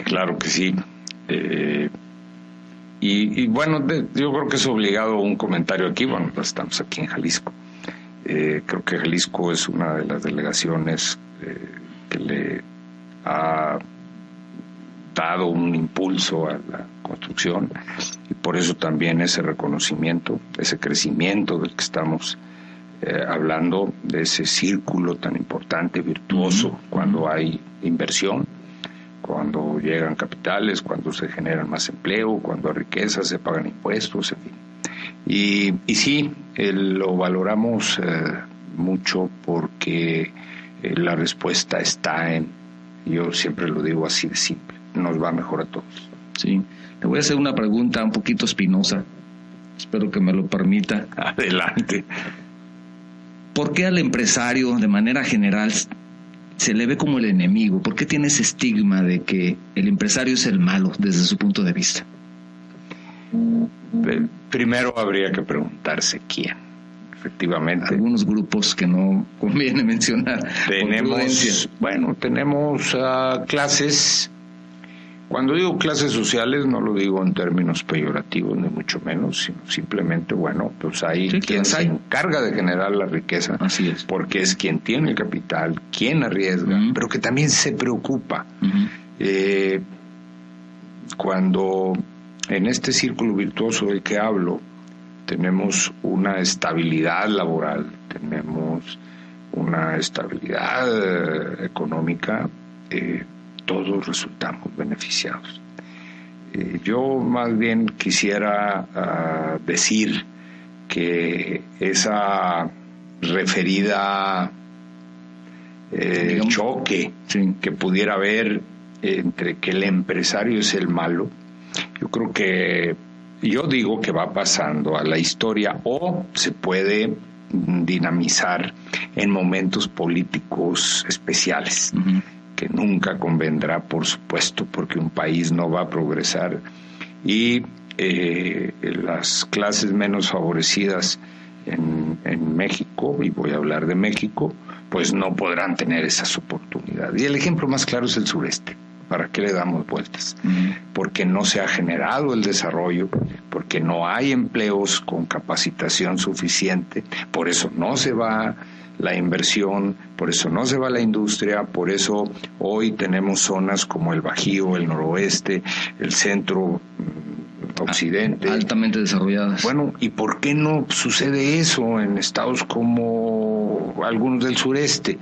Speaker 2: claro que sí. Y bueno, yo creo que es obligado un comentario aquí. Bueno, pues estamos aquí en Jalisco. Creo que Jalisco es una de las delegaciones que le ha dado un impulso a la construcción, y por eso también ese reconocimiento, ese crecimiento del que estamos hablando, de ese círculo tan importante, virtuoso, cuando hay inversión, cuando llegan capitales, cuando se generan más empleo, cuando hay riqueza, se pagan impuestos, en fin. Y sí, lo valoramos mucho, porque la respuesta está yo siempre lo digo así de simple, nos va mejor a todos.
Speaker 1: Sí, le voy a hacer una pregunta un poquito espinosa. Espero que me lo permita.
Speaker 2: Adelante.
Speaker 1: ¿Por qué al empresario, de manera general, se le ve como el enemigo? ¿Por qué tiene ese estigma de que el empresario es el malo desde su punto de vista?
Speaker 2: Primero habría que preguntarse quién. Efectivamente.
Speaker 1: Algunos grupos que no conviene mencionar.
Speaker 2: Tenemos clases. Cuando digo clases sociales no lo digo en términos peyorativos ni mucho menos, sino simplemente, pues hay quien se encarga de generar la riqueza.
Speaker 1: Así es.
Speaker 2: Porque es quien tiene el capital, quien arriesga, pero que también se preocupa. Cuando en este círculo virtuoso del que hablo tenemos una estabilidad laboral, tenemos una estabilidad económica, todos resultamos beneficiados. Yo más bien quisiera decir que esa referida choque que pudiera haber entre que el empresario es el malo, yo digo que va pasando a la historia o se puede dinamizar en momentos políticos especiales. Que nunca convendrá, por supuesto, porque un país no va a progresar y las clases menos favorecidas en México, y voy a hablar de México, pues no podrán tener esas oportunidades. Y el ejemplo más claro es el sureste. ¿Para qué le damos vueltas? Porque no se ha generado el desarrollo, porque no hay empleos con capacitación suficiente, por eso no se va la inversión, por eso no se va la industria, por eso hoy tenemos zonas como el Bajío, el noroeste, el centro occidente.
Speaker 1: Altamente desarrolladas.
Speaker 2: Bueno, ¿y por qué no sucede eso en estados como algunos del sureste?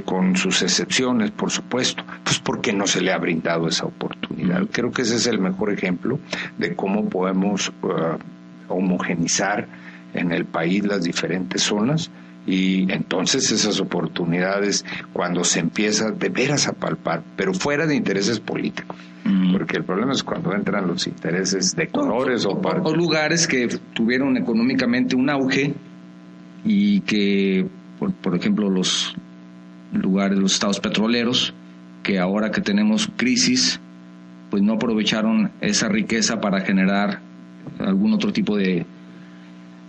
Speaker 2: Con sus excepciones, por supuesto, pues porque no se le ha brindado esa oportunidad. Creo que ese es el mejor ejemplo de cómo podemos homogenizar en el país las diferentes zonas y entonces esas oportunidades cuando se empieza de veras a palpar, pero fuera de intereses políticos. Porque el problema es cuando entran los intereses de colores o
Speaker 1: lugares que tuvieron económicamente un auge y que, por ejemplo, los estados petroleros, que ahora que tenemos crisis, pues no aprovecharon esa riqueza para generar algún otro tipo de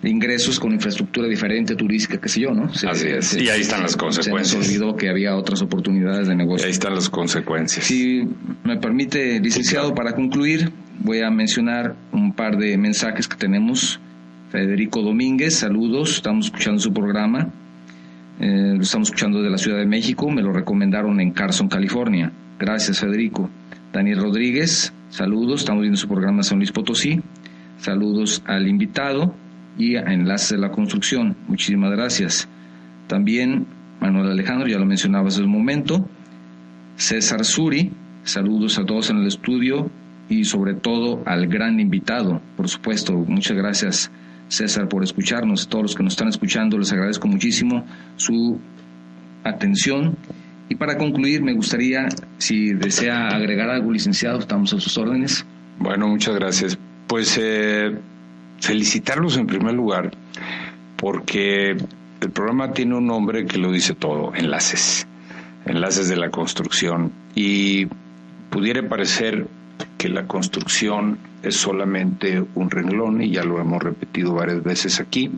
Speaker 1: ingresos con infraestructura diferente, turística, qué sé yo, ¿no?
Speaker 2: Así es. Y ahí están las consecuencias.
Speaker 1: Se nos olvidó que había otras oportunidades de negocio.
Speaker 2: Y ahí están las consecuencias.
Speaker 1: Si me permite, licenciado, sí, claro. Para concluir, voy a mencionar un par de mensajes que tenemos. Federico Domínguez, saludos, estamos escuchando su programa. Lo estamos escuchando de la Ciudad de México, me lo recomendaron en Carson, California. Gracias, Federico. Daniel Rodríguez, saludos, estamos viendo su programa en San Luis Potosí. Saludos al invitado y a Enlaces de la Construcción. Muchísimas gracias. También Manuel Alejandro, ya lo mencionaba hace un momento. César Suri, saludos a todos en el estudio y sobre todo al gran invitado, por supuesto. Muchas gracias, César, por escucharnos. Todos los que nos están escuchando, les agradezco muchísimo su atención. Y para concluir, me gustaría, si desea agregar algo, licenciado, estamos a sus órdenes.
Speaker 2: Bueno, muchas gracias. Pues felicitarlos en primer lugar, porque el programa tiene un nombre que lo dice todo: Enlaces de la Construcción. Y pudiera parecer que la construcción es solamente un renglón, y ya lo hemos repetido varias veces aquí,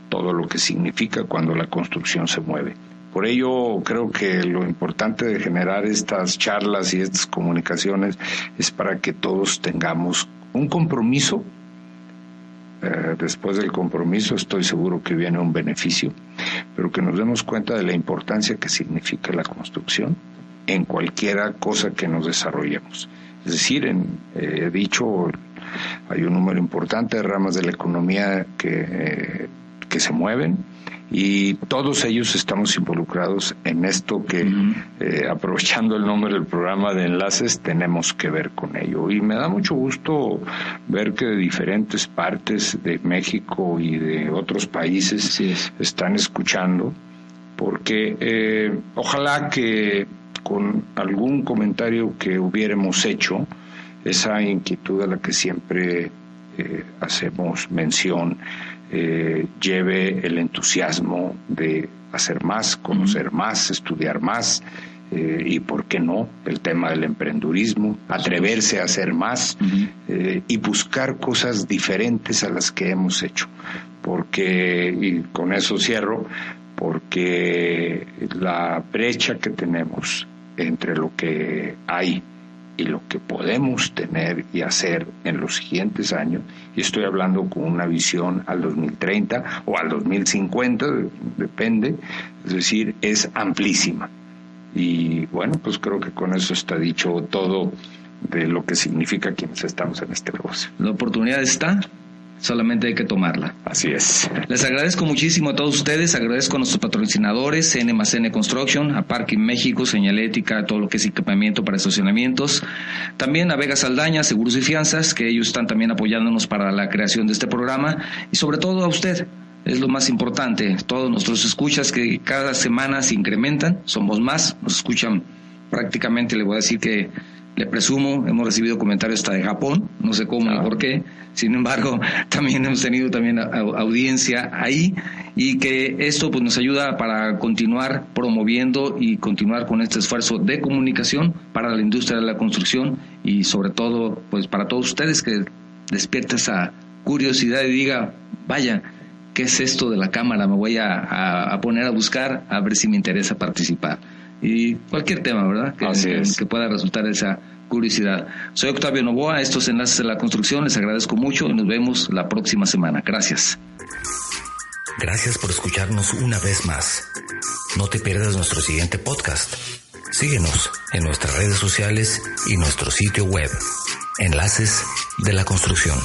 Speaker 2: todo lo que significa cuando la construcción se mueve. Por ello, creo que lo importante de generar estas charlas y estas comunicaciones es para que todos tengamos un compromiso. Después del compromiso estoy seguro que viene un beneficio, pero que nos demos cuenta de la importancia que significa la construcción en cualquiera cosa que nos desarrollemos. Es decir, he dicho, hay un número importante de ramas de la economía que se mueven, y todos ellos estamos involucrados en esto que, aprovechando el nombre del programa de Enlaces, tenemos que ver con ello. Y me da mucho gusto ver que de diferentes partes de México y de otros países están escuchando, porque ojalá que con algún comentario que hubiéramos hecho, esa inquietud a la que siempre hacemos mención lleve el entusiasmo de hacer más, conocer más, estudiar más, y por qué no, el tema del emprendurismo, atreverse a hacer más y buscar cosas diferentes a las que hemos hecho. Porque, y con eso cierro, porque la brecha que tenemos entre lo que hay y lo que podemos tener y hacer en los siguientes años, y estoy hablando con una visión al 2030 o al 2050, depende, es decir, es amplísima. Y bueno, pues creo que con eso está dicho todo de lo que significa quienes estamos en este negocio.
Speaker 1: La oportunidad está, solamente hay que tomarla.
Speaker 2: Así es.
Speaker 1: Les agradezco muchísimo a todos ustedes, agradezco a nuestros patrocinadores, CN+N Construction, a Parking México, Señalética, todo lo que es equipamiento para estacionamientos, también a Vega Saldaña, Seguros y Fianzas, que ellos están también apoyándonos para la creación de este programa, y sobre todo a usted. Es lo más importante, todos nuestros escuchas que cada semana se incrementan, somos más, nos escuchan prácticamente, le voy a decir que le presumo, hemos recibido comentarios hasta de Japón, no sé cómo ni por qué, sin embargo, también hemos tenido también audiencia ahí, y que esto pues nos ayuda para continuar promoviendo y continuar con este esfuerzo de comunicación para la industria de la construcción, y sobre todo pues para todos ustedes que despierta esa curiosidad y diga, vaya, ¿qué es esto de la cámara? Me voy a poner a buscar a ver si me interesa participar. Y cualquier tema, ¿verdad? Que pueda resultar esa curiosidad. Soy Octavio Novoa, estos Enlaces de la Construcción, les agradezco mucho y nos vemos la próxima semana. Gracias.
Speaker 3: Gracias por escucharnos una vez más. No te pierdas nuestro siguiente podcast. Síguenos en nuestras redes sociales y nuestro sitio web, Enlaces de la Construcción.